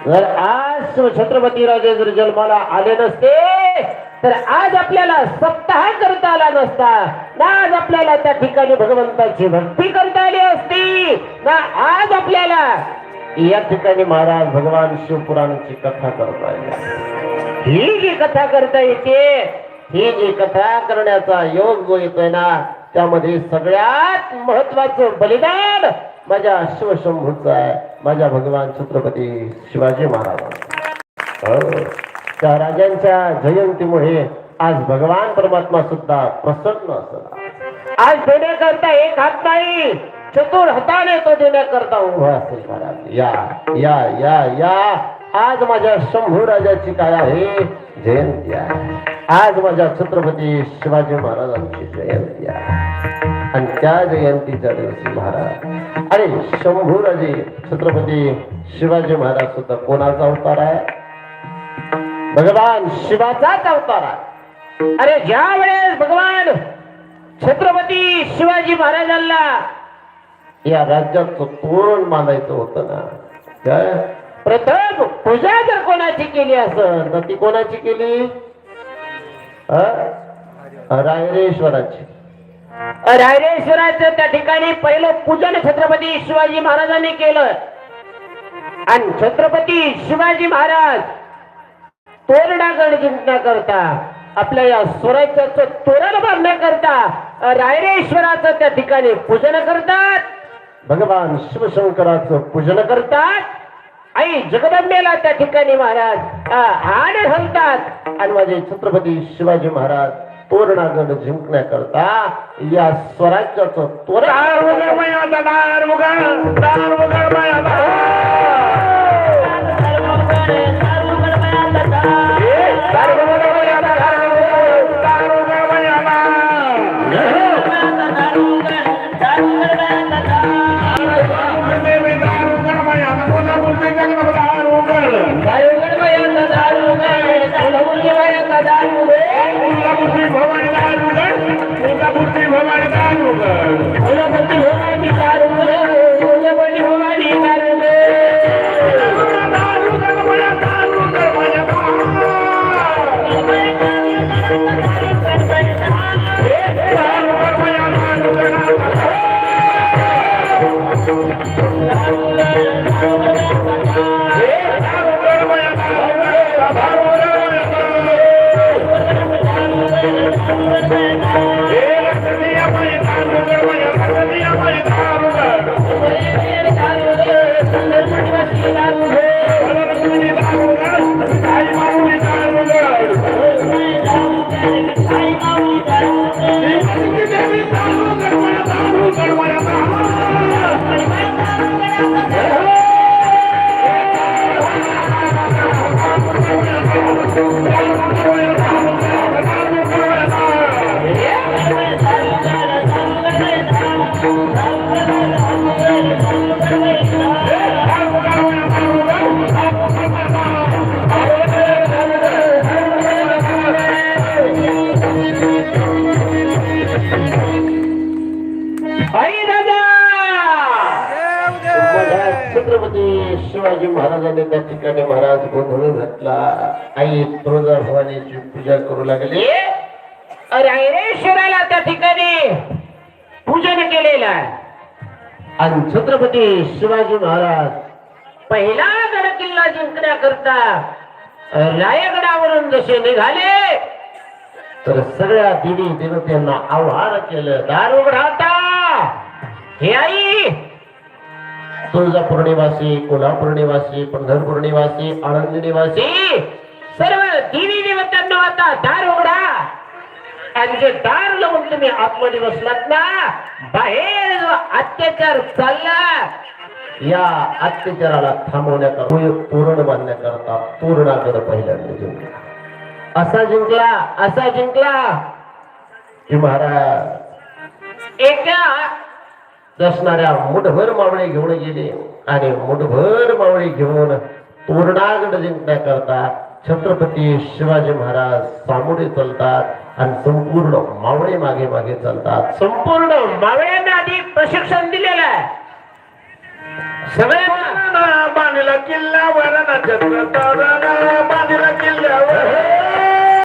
जर आज छत्रपती राजे जर जन्माला आले नसते तर आज आपल्याला सप्ताह करता आला नसता ना, आज आपल्याला त्या ठिकाणी भगवंताची भक्ती करता आली असती ना, आज आपल्याला या ठिकाणी महाराज भगवान शिवपुराणाची कथा करता येते. ही जी कथा करता येते, ही जी कथा करण्याचा योग जो येतोय ना, त्यामध्ये सगळ्यात महत्वाचं बलिदान माझ्या शिवशंभूचं आहे, माझ्या भगवान छत्रपती शिवाजी महाराज. त्या राजांच्या जयंतीमुळे आज भगवान परमात्मा सुद्धा प्रसन्न असला. आज देण्याकरता एक हात नाही, चतुर हाताने तो देण्याकरता उभा असेल महाराज. या या या या आज माझ्या शंभू राजाची काय आहे जयंती आहे. आज माझ्या छत्रपती शिवाजी महाराजांची जयंती आहे. आणि त्या जयंतीच्या दिवशी महाराज अरे शंभूराजे छत्रपती शिवाजी महाराज सुद्धा कोणाचा अवतार आहे? भगवान शिवाचाच अवतार आहे. अरे ज्या वेळेस भगवान छत्रपती शिवाजी महाराजांना या राज्याचं तोरण बांधायचं होतं ना, काय प्रथम पूजा जर कोणाची केली असेल तर ती कोणाची केली? रायरेश्वराची. रायरेश्वराचं त्या ठिकाणी पहिलं पूजन छत्रपती शिवाजी महाराजांनी केलं. आणि छत्रपती शिवाजी महाराज तोरणागड जिंकण्याकरता, आपल्या या स्वराज्याचं तोरण बांधण्याकरता रायरेश्वराचं त्या ठिकाणी पूजन करतात. भगवान शिवशंकराचं पूजन करतात. आई जगदंबेला त्या ठिकाणी महाराज हाड घालतात. आणि माझे छत्रपती शिवाजी महाराज तोरणागड जिंकण्याकरता या स्वराज्याचं तोरण शिवाजी महाराजांनी त्या ठिकाणी महाराज गोंधळ घातला. आई तुळजाभवानीची पूजा करू लागली. रायरेश्वराला त्या ठिकाणी पूजन केलेलं आहे. आणि छत्रपती शिवाजी महाराज पहिला गड किल्ला जिंकण्याकरता रायगडावरून जसे निघाले तर सगळ्या देवी देवतांना आव्हान केलं, दार उघडा. हे आई तुळजापूर निवासी, कोल्हापूर निवासी, पंढरपूर निवासी, आळंदी निवासी सर्व देवी देवतांना आता दार उघडा. आणि जे दार लावून तुम्ही आतमध्ये बसलात ना, बाहेर जो अत्याचार चालला या अत्याचाराला थांबवण्याकरता तोरण बांधण्याकरता तोरणागड पहिल्यांदा जिंकला. असा जिंकला की महाराज एका दसणाऱ्या मुठभर मावळे घेऊन गेले. आणि मुठभर मावळे घेऊन तोरणागड जिंकण्याकरता छत्रपती शिवाजी महाराज सामोरे चालतात आणि संपूर्ण मावळे मागे मागे चालतात. संपूर्ण मावळ्यांना आधी प्रशिक्षण दिलेलं आहे. सगळे बांधला किल्ल्यावर नक्षत्र तोरण